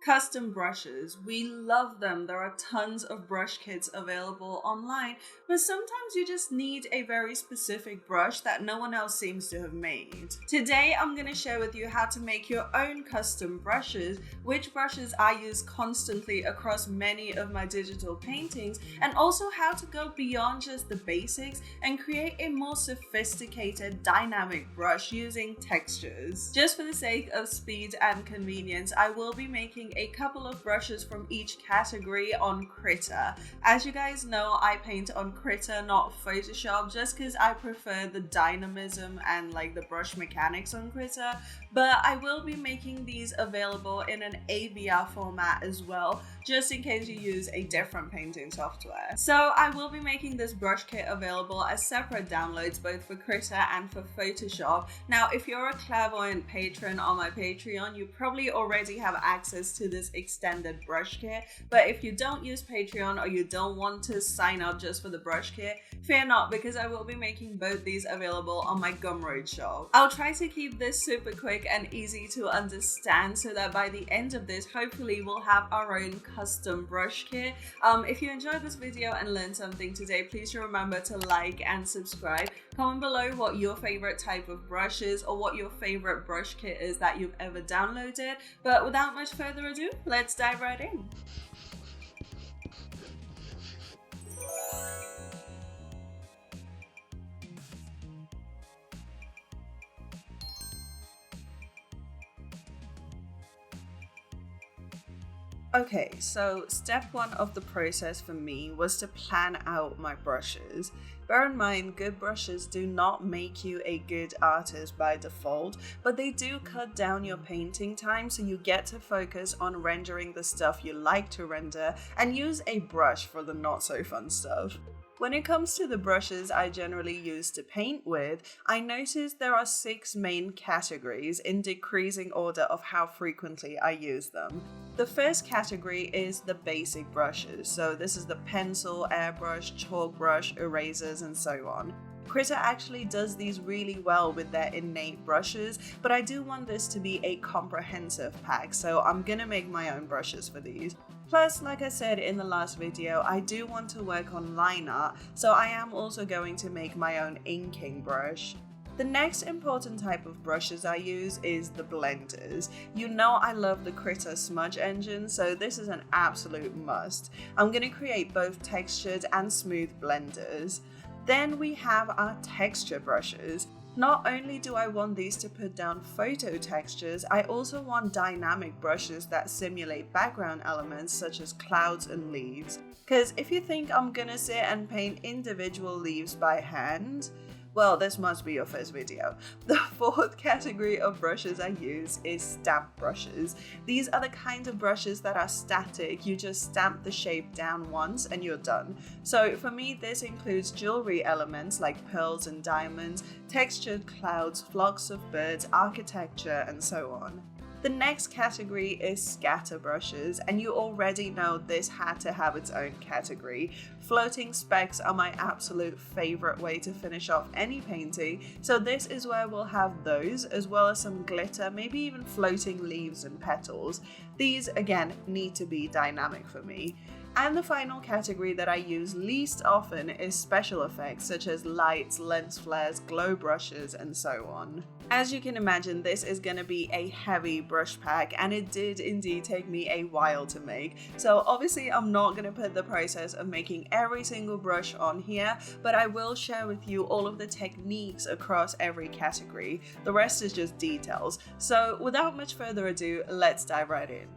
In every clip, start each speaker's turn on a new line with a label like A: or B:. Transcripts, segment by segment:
A: Custom brushes. We love them. There are tons of brush kits available online, but sometimes you just need a very specific brush that no one else seems to have made. Today, I'm going to share with you how to make your own custom brushes, which brushes I use constantly across many of my digital paintings, and also how to go beyond just the basics and create a more sophisticated, dynamic brush using textures. Just for the sake of speed and convenience, I will be making a couple of brushes from each category on Krita. As you guys know, I paint on Krita, not Photoshop, just because I prefer the dynamism and like the brush mechanics on Krita, but I will be making these available in an AVR format as well, just in case you use a different painting software. So I will be making this brush kit available as separate downloads both for Krita and for Photoshop. Now, if you're a clairvoyant patron on my Patreon, you probably already have access to this extended brush kit, but if you don't use Patreon or you don't want to sign up just for the brush kit, fear not, because I will be making both these available on my Gumroad shop. I'll try to keep this super quick and easy to understand so that by the end of this, hopefully we'll have our own custom brush kit. If you enjoyed this video and learned something today, please remember to like and subscribe. Comment below what your favorite type of brush is or what your favorite brush kit is that you've ever downloaded. But without much further ado, let's dive right in. Okay, so step one of the process for me was to plan out my brushes. Bear in mind, good brushes do not make you a good artist by default, but they do cut down your painting time so you get to focus on rendering the stuff you like to render and use a brush for the not so fun stuff. When it comes to the brushes I generally use to paint with, I noticed there are 6 main categories in decreasing order of how frequently I use them. The first category is the basic brushes, so this is the pencil, airbrush, chalk brush, erasers, and so on. Krita actually does these really well with their innate brushes, but I do want this to be a comprehensive pack, so I'm gonna make my own brushes for these. Plus, like I said in the last video, I do want to work on line art, so I am also going to make my own inking brush. The next important type of brushes I use is the blenders. You know I love the Krita smudge engine, so this is an absolute must. I'm going to create both textured and smooth blenders. Then we have our texture brushes. Not only do I want these to put down photo textures, I also want dynamic brushes that simulate background elements such as clouds and leaves. Because if you think I'm gonna sit and paint individual leaves by hand, well, this must be your first video. The fourth category of brushes I use is stamp brushes. These are the kind of brushes that are static. You just stamp the shape down once and you're done. So for me, this includes jewelry elements like pearls and diamonds, textured clouds, flocks of birds, architecture, and so on. The next category is scatter brushes, and you already know this had to have its own category. Floating specks are my absolute favorite way to finish off any painting, so this is where we'll have those, as well as some glitter, maybe even floating leaves and petals. These, again, need to be dynamic for me. And the final category that I use least often is special effects such as lights, lens flares, glow brushes, and so on. As you can imagine, this is going to be a heavy brush pack, and it did indeed take me a while to make. So obviously I'm not going to put the process of making every single brush on here, but I will share with you all of the techniques across every category. The rest is just details. So without much further ado, let's dive right in.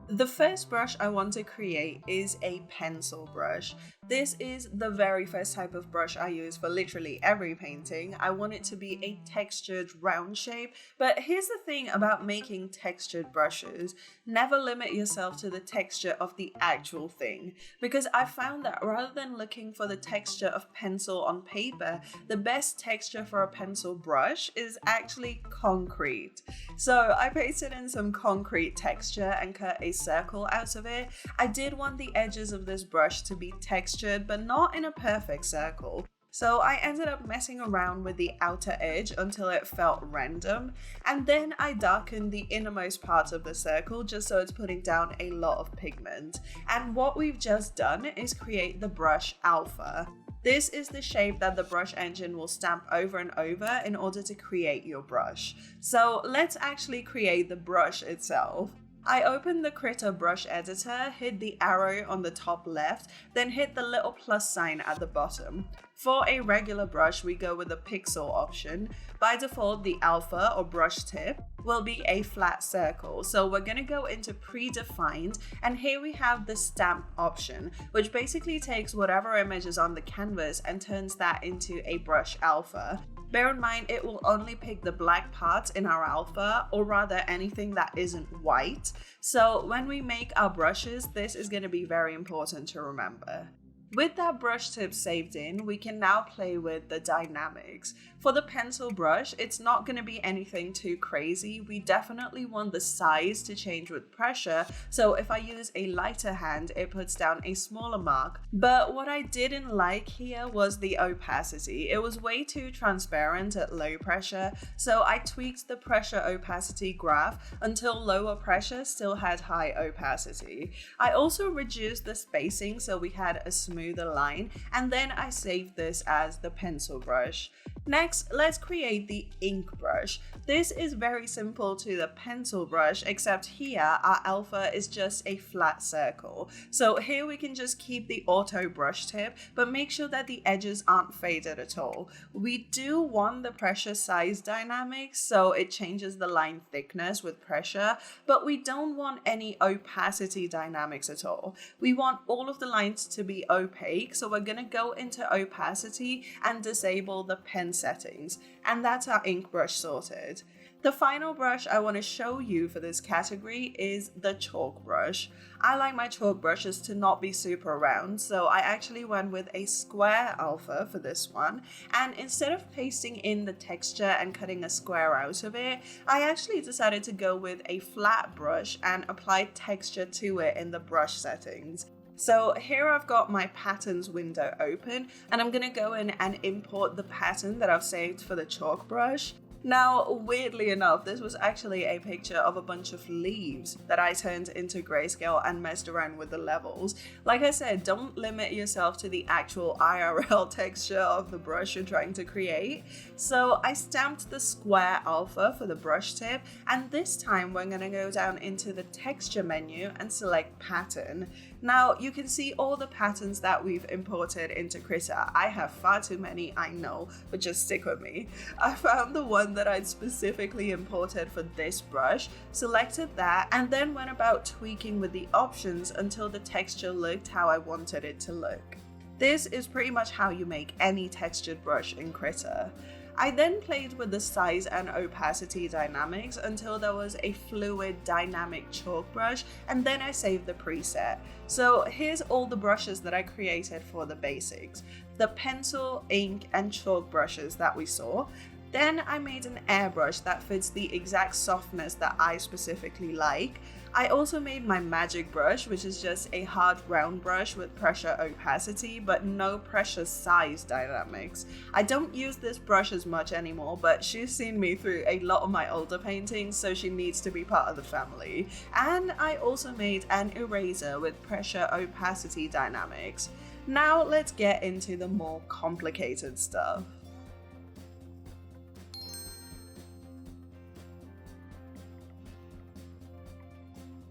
A: The first brush I want to create is a pencil brush. This is the very first type of brush I use for literally every painting. I want it to be a textured round shape, but here's the thing about making textured brushes. Never limit yourself to the texture of the actual thing, because I found that rather than looking for the texture of pencil on paper, the best texture for a pencil brush is actually concrete. So I pasted in some concrete texture and cut a circle out of it. I did want the edges of this brush to be textured, but not in a perfect circle. So I ended up messing around with the outer edge until it felt random, and then I darkened the innermost part of the circle just so it's putting down a lot of pigment. And what we've just done is create the brush alpha. This is the shape that the brush engine will stamp over and over in order to create your brush. So let's actually create the brush itself. I opened the Krita brush editor, hit the arrow on the top left, then hit the little plus sign at the bottom. For a regular brush, we go with the pixel option. By default, the alpha or brush tip will be a flat circle. So we're going to go into predefined, and here we have the stamp option, which basically takes whatever image is on the canvas and turns that into a brush alpha. Bear in mind, it will only pick the black parts in our alpha, or rather anything that isn't white. So when we make our brushes, this is going to be very important to remember. With that brush tip saved in, we can now play with the dynamics. For the pencil brush, it's not going to be anything too crazy. We definitely want the size to change with pressure, so if I use a lighter hand, it puts down a smaller mark. But what I didn't like here was the opacity. It was way too transparent at low pressure, so I tweaked the pressure opacity graph until lower pressure still had high opacity. I also reduced the spacing so we had a smoother line, and then I saved this as the pencil brush. Next, let's create the ink brush. This is very simple to the pencil brush, except here our alpha is just a flat circle. So here we can just keep the auto brush tip, but make sure that the edges aren't faded at all. We do want the pressure size dynamics, so it changes the line thickness with pressure, but we don't want any opacity dynamics at all. We want all of the lines to be opaque, so we're going to go into opacity and disable the pen settings, and that's our ink brush sorted. The final brush I want to show you for this category is the chalk brush. I like my chalk brushes to not be super round, so I actually went with a square alpha for this one, and instead of pasting in the texture and cutting a square out of it, I actually decided to go with a flat brush and apply texture to it in the brush settings. So here I've got my patterns window open, and I'm going to go in and import the pattern that I've saved for the chalk brush. Now, weirdly enough, this was actually a picture of a bunch of leaves that I turned into grayscale and messed around with the levels. Like I said, don't limit yourself to the actual IRL texture of the brush you're trying to create. So I stamped the square alpha for the brush tip, and this time we're going to go down into the texture menu and select pattern. Now, you can see all the patterns that we've imported into Krita. I have far too many, I know, but just stick with me. I found the one that I'd specifically imported for this brush, selected that, and then went about tweaking with the options until the texture looked how I wanted it to look. This is pretty much how you make any textured brush in Krita. I then played with the size and opacity dynamics until there was a fluid dynamic chalk brush, and then I saved the preset. So here's all the brushes that I created for the basics. The pencil, ink, and chalk brushes that we saw. Then I made an airbrush that fits the exact softness that I specifically like. I also made my magic brush, which is just a hard round brush with pressure opacity, but no pressure size dynamics. I don't use this brush as much anymore, but she's seen me through a lot of my older paintings, so she needs to be part of the family. And I also made an eraser with pressure opacity dynamics. Now let's get into the more complicated stuff.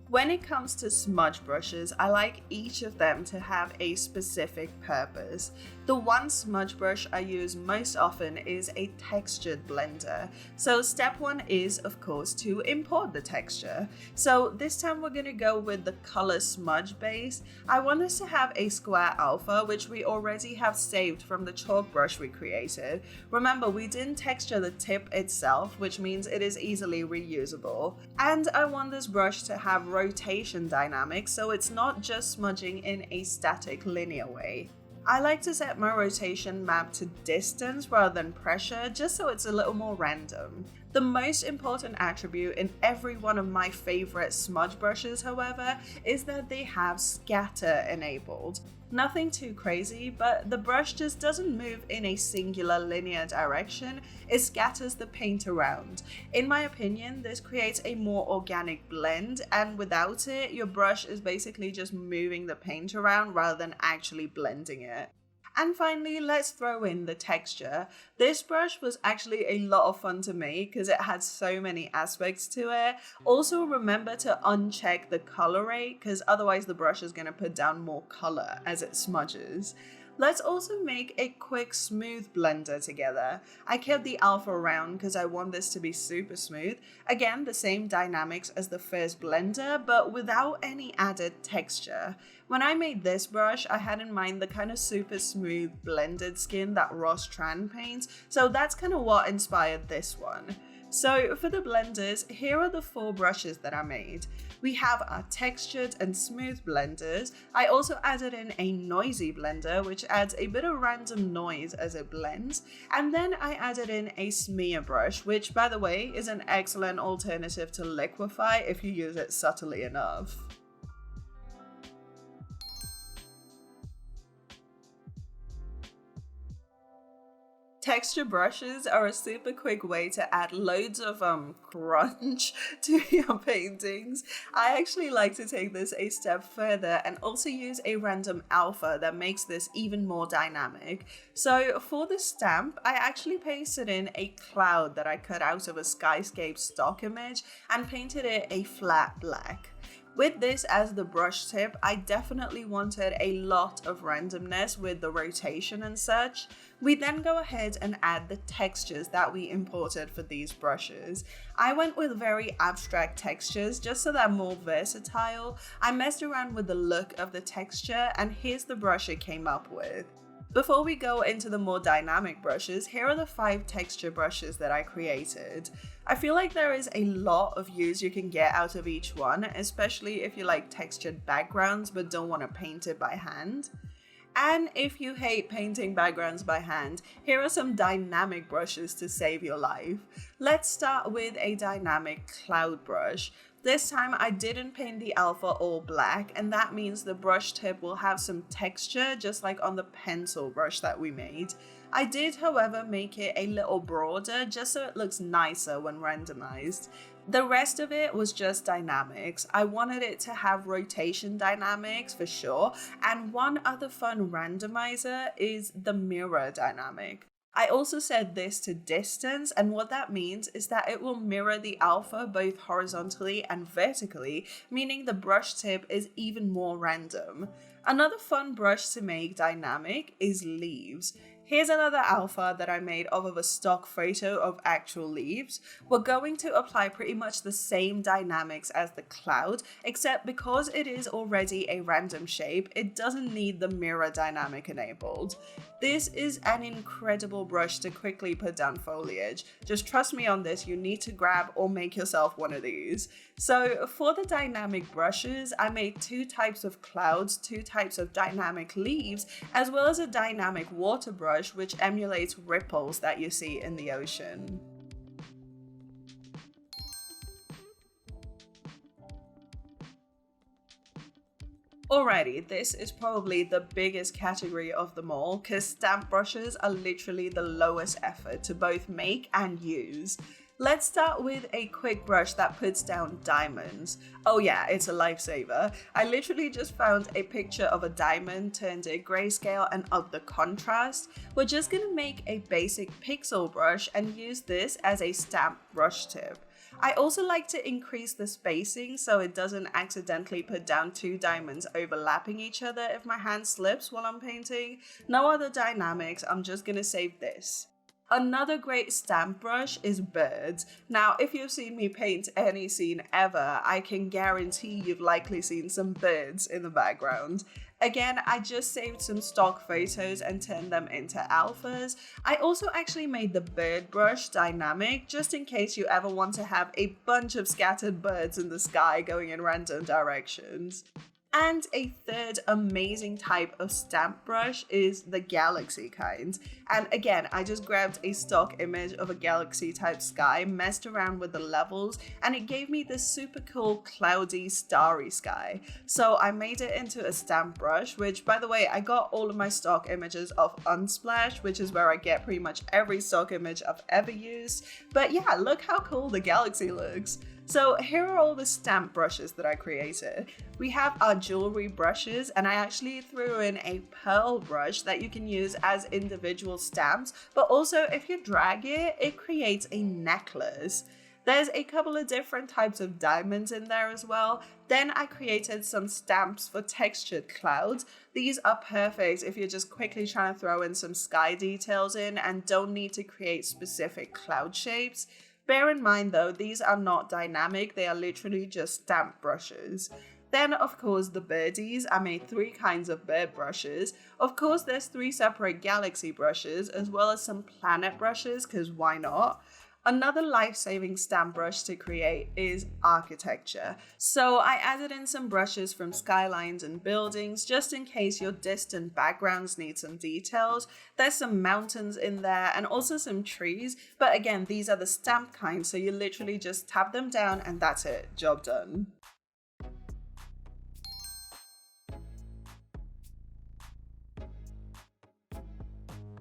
A: When it comes to smudge brushes, I like each of them to have a specific purpose. The one smudge brush I use most often is a textured blender. So step one is, of course, to import the texture. So this time we're going to go with the color smudge base. I want us to have a square alpha, which we already have saved from the chalk brush we created. Remember, we didn't texture the tip itself, which means it is easily reusable. And I want this brush to have rotation dynamics, so it's not just smudging in a static linear way. I like to set my rotation map to distance rather than pressure, just so it's a little more random. The most important attribute in every one of my favorite smudge brushes, however, is that they have scatter enabled. Nothing too crazy, but the brush just doesn't move in a singular linear direction, it scatters the paint around. In my opinion, this creates a more organic blend, and without it, your brush is basically just moving the paint around rather than actually blending it. And finally, let's throw in the texture. This brush was actually a lot of fun to make because it had so many aspects to it. Also remember to uncheck the color rate because otherwise the brush is going to put down more color as it smudges. Let's also make a quick smooth blender together. I kept the alpha around because I want this to be super smooth. Again, the same dynamics as the first blender, but without any added texture. When I made this brush, I had in mind the kind of super smooth blended skin that Ross Tran paints, so that's kind of what inspired this one. So for the blenders, here are the 4 brushes that I made. We have our textured and smooth blenders. I also added in a noisy blender, which adds a bit of random noise as it blends. And then I added in a smear brush, which by the way is an excellent alternative to liquify if you use it subtly enough. Texture brushes are a super quick way to add loads of crunch to your paintings. I actually like to take this a step further and also use a random alpha that makes this even more dynamic. So for the stamp, I actually pasted in a cloud that I cut out of a skyscape stock image and painted it a flat black. With this as the brush tip, I definitely wanted a lot of randomness with the rotation and such. We then go ahead and add the textures that we imported for these brushes. I went with very abstract textures just so they're more versatile. I messed around with the look of the texture and here's the brush it came up with. Before we go into the more dynamic brushes, here are the 5 texture brushes that I created. I feel like there is a lot of use you can get out of each one, especially if you like textured backgrounds but don't want to paint it by hand. And if you hate painting backgrounds by hand, here are some dynamic brushes to save your life. Let's start with a dynamic cloud brush. This time I didn't paint the alpha all black, and that means the brush tip will have some texture just like on the pencil brush that we made. I did, however, make it a little broader just so it looks nicer when randomized. The rest of it was just dynamics. I wanted it to have rotation dynamics for sure, and one other fun randomizer is the mirror dynamic. I also set this to distance, and what that means is that it will mirror the alpha both horizontally and vertically, meaning the brush tip is even more random. Another fun brush to make dynamic is leaves. Here's another alpha that I made off of a stock photo of actual leaves. We're going to apply pretty much the same dynamics as the cloud, except because it is already a random shape, it doesn't need the mirror dynamic enabled. This is an incredible brush to quickly put down foliage. Just trust me on this, you need to grab or make yourself one of these. So for the dynamic brushes, I made 2 types of clouds, 2 types of dynamic leaves, as well as a dynamic water brush which emulates ripples that you see in the ocean. Alrighty, this is probably the biggest category of them all because stamp brushes are literally the lowest effort to both make and use. Let's start with a quick brush that puts down diamonds. Oh yeah, it's a lifesaver. I literally just found a picture of a diamond, turned it grayscale and upped the contrast. We're just gonna make a basic pixel brush and use this as a stamp brush tip. I also like to increase the spacing so it doesn't accidentally put down 2 diamonds overlapping each other if my hand slips while I'm painting. No other dynamics, I'm just gonna save this. Another great stamp brush is birds. Now, if you've seen me paint any scene ever, I can guarantee you've likely seen some birds in the background. Again, I just saved some stock photos and turned them into alphas. I also actually made the bird brush dynamic just in case you ever want to have a bunch of scattered birds in the sky going in random directions. And a third amazing type of stamp brush is the galaxy kind. And again, I just grabbed a stock image of a galaxy type sky, messed around with the levels, and it gave me this super cool cloudy starry sky. So I made it into a stamp brush, which by the way, I got all of my stock images of Unsplash, which is where I get pretty much every stock image I've ever used. But yeah, look how cool the galaxy looks. So here are all the stamp brushes that I created. We have our jewelry brushes, and I actually threw in a pearl brush that you can use as individual stamps, but also if you drag it, it creates a necklace. There's a couple of different types of diamonds in there as well. Then I created some stamps for textured clouds. These are perfect if you're just quickly trying to throw in some sky details in and don't need to create specific cloud shapes. Bear in mind though, these are not dynamic, they are literally just stamp brushes. Then of course the birdies, I made 3 kinds of bird brushes. Of course there's 3 separate galaxy brushes as well as some planet brushes, because why not? Another life-saving stamp brush to create is architecture. So I added in some brushes from skylines and buildings just in case your distant backgrounds need some details. There's some mountains in there and also some trees, but again, these are the stamp kind, so you literally just tap them down and that's it, job done.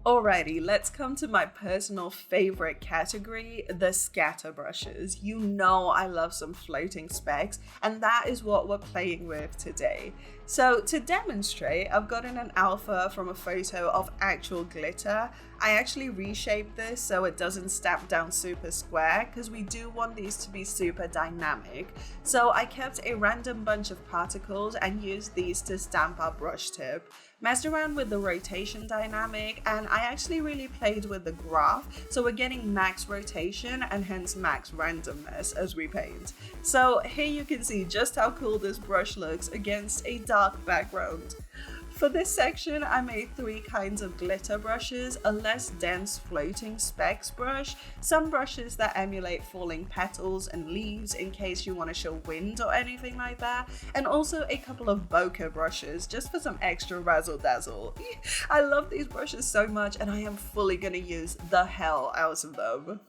A: Alrighty, let's come to my personal favorite category, the scatter brushes. You know I love some floating specks, and that is what we're playing with today. So to demonstrate, I've gotten an alpha from a photo of actual glitter. I actually reshaped this so it doesn't stamp down super square because we do want these to be super dynamic. So I kept a random bunch of particles and used these to stamp our brush tip. Messed around with the rotation dynamic, and I actually really played with the graph, so we're getting max rotation and hence max randomness as we paint. So here you can see just how cool this brush looks against a dark background. For this section, I made 3 kinds of glitter brushes, a less dense floating specks brush, some brushes that emulate falling petals and leaves in case you want to show wind or anything like that, and also a couple of bokeh brushes just for some extra razzle dazzle. I love these brushes so much and I am fully gonna use the hell out of them.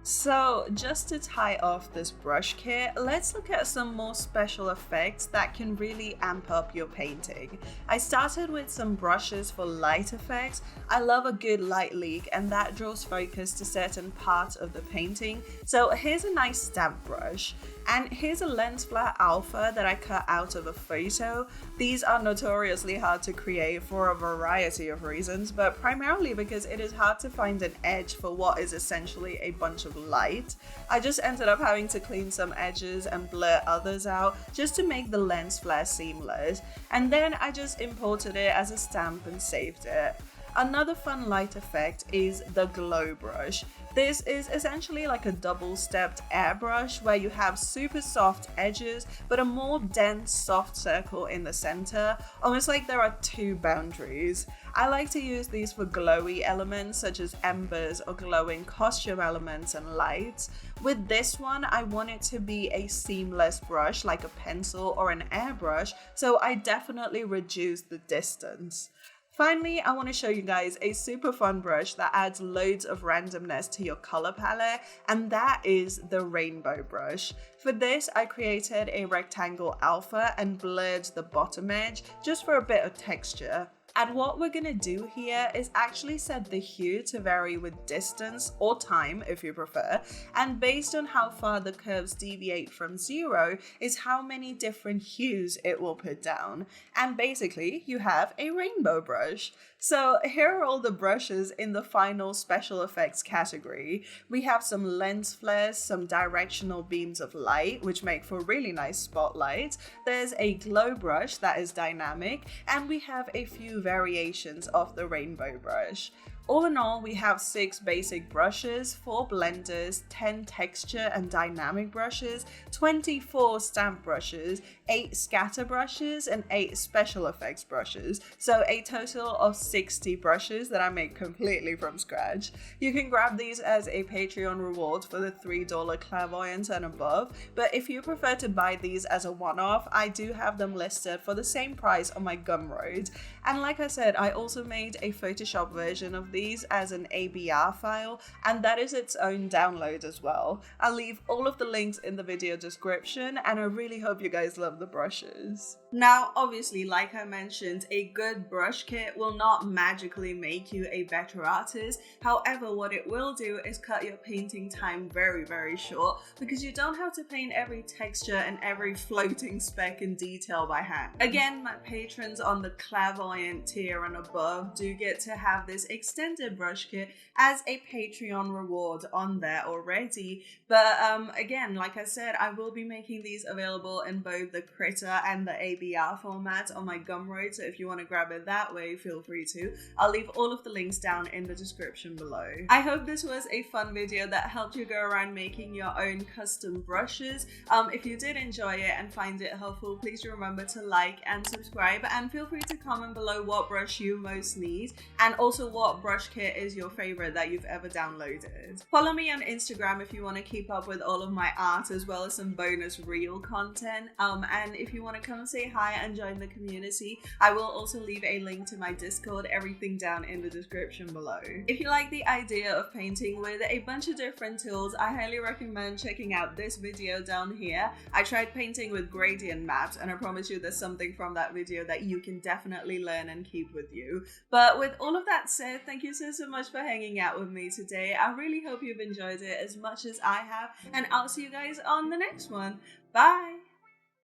A: So just to tie off this brush kit, let's look at some more special effects that can really amp up your painting. I started with some brushes for light effects. I love a good light leak and that draws focus to certain parts of the painting. So here's a nice stamp brush. And here's a lens flare alpha that I cut out of a photo. These are notoriously hard to create for a variety of reasons, but primarily because it is hard to find an edge for what is essentially a bunch of light. I just ended up having to clean some edges and blur others out just to make the lens flare seamless. And then I just imported it as a stamp and saved it. Another fun light effect is the glow brush. This is essentially like a double-stepped airbrush where you have super soft edges but a more dense soft circle in the center, almost like there are 2 boundaries. I like to use these for glowy elements such as embers or glowing costume elements and lights. With this one, I want it to be a seamless brush like a pencil or an airbrush, so I definitely reduced the distance. Finally, I want to show you guys a super fun brush that adds loads of randomness to your color palette, and that is the rainbow brush. For this, I created a rectangle alpha and blurred the bottom edge just for a bit of texture. And what we're gonna do here is actually set the hue to vary with distance or time if you prefer, and based on how far the curves deviate from 0 is how many different hues it will put down. And basically you have a rainbow brush. So here are all the brushes in the final special effects category. We have some lens flares, some directional beams of light, which make for really nice spotlights. There's a glow brush that is dynamic, and we have a few variations of the rainbow brush. All in all, we have 6 basic brushes, 4 blenders, 10 texture and dynamic brushes, 24 stamp brushes, 8 scatter brushes, and 8 special effects brushes. So a total of 60 brushes that I make completely from scratch. You can grab these as a Patreon reward for the $3 clairvoyance and above, but if you prefer to buy these as a one-off, I do have them listed for the same price on my Gumroad. And like I said, I also made a Photoshop version of these as an ABR file, and that is its own download as well. I'll leave all of the links in the video description, and I really hope you guys love the brushes. Now, obviously, like I mentioned, a good brush kit will not magically make you a better artist. However, what it will do is cut your painting time very short, because you don't have to paint every texture and every floating speck in detail by hand. Again, my patrons on the clairvoyant tier and above do get to have this extended brush kit as a Patreon reward on there already. But again, like I said, I will be making these available in both the Krita and the ABR format on my Gumroad, so if you want to grab it that way, feel free to. I'll leave all of the links down in the description below. I hope this was a fun video that helped you go around making your own custom brushes. If you did enjoy it and find it helpful, please remember to like and subscribe, and feel free to comment below what brush you most need, and also what brush kit is your favorite that you've ever downloaded. Follow me on Instagram if you want to keep up with all of my art as well as some bonus reel content, and if you want to come say hi and join the community, I will also leave a link to my Discord, everything down in the description below. If you like the idea of painting with a bunch of different tools, I highly recommend checking out this video down here. I tried painting with gradient maps, and I promise you there's something from that video that you can definitely learn and keep with you. But with all of that said, thank you so much for hanging out with me today. I really hope you've enjoyed it as much as I have, and I'll see you guys on the next one. Bye!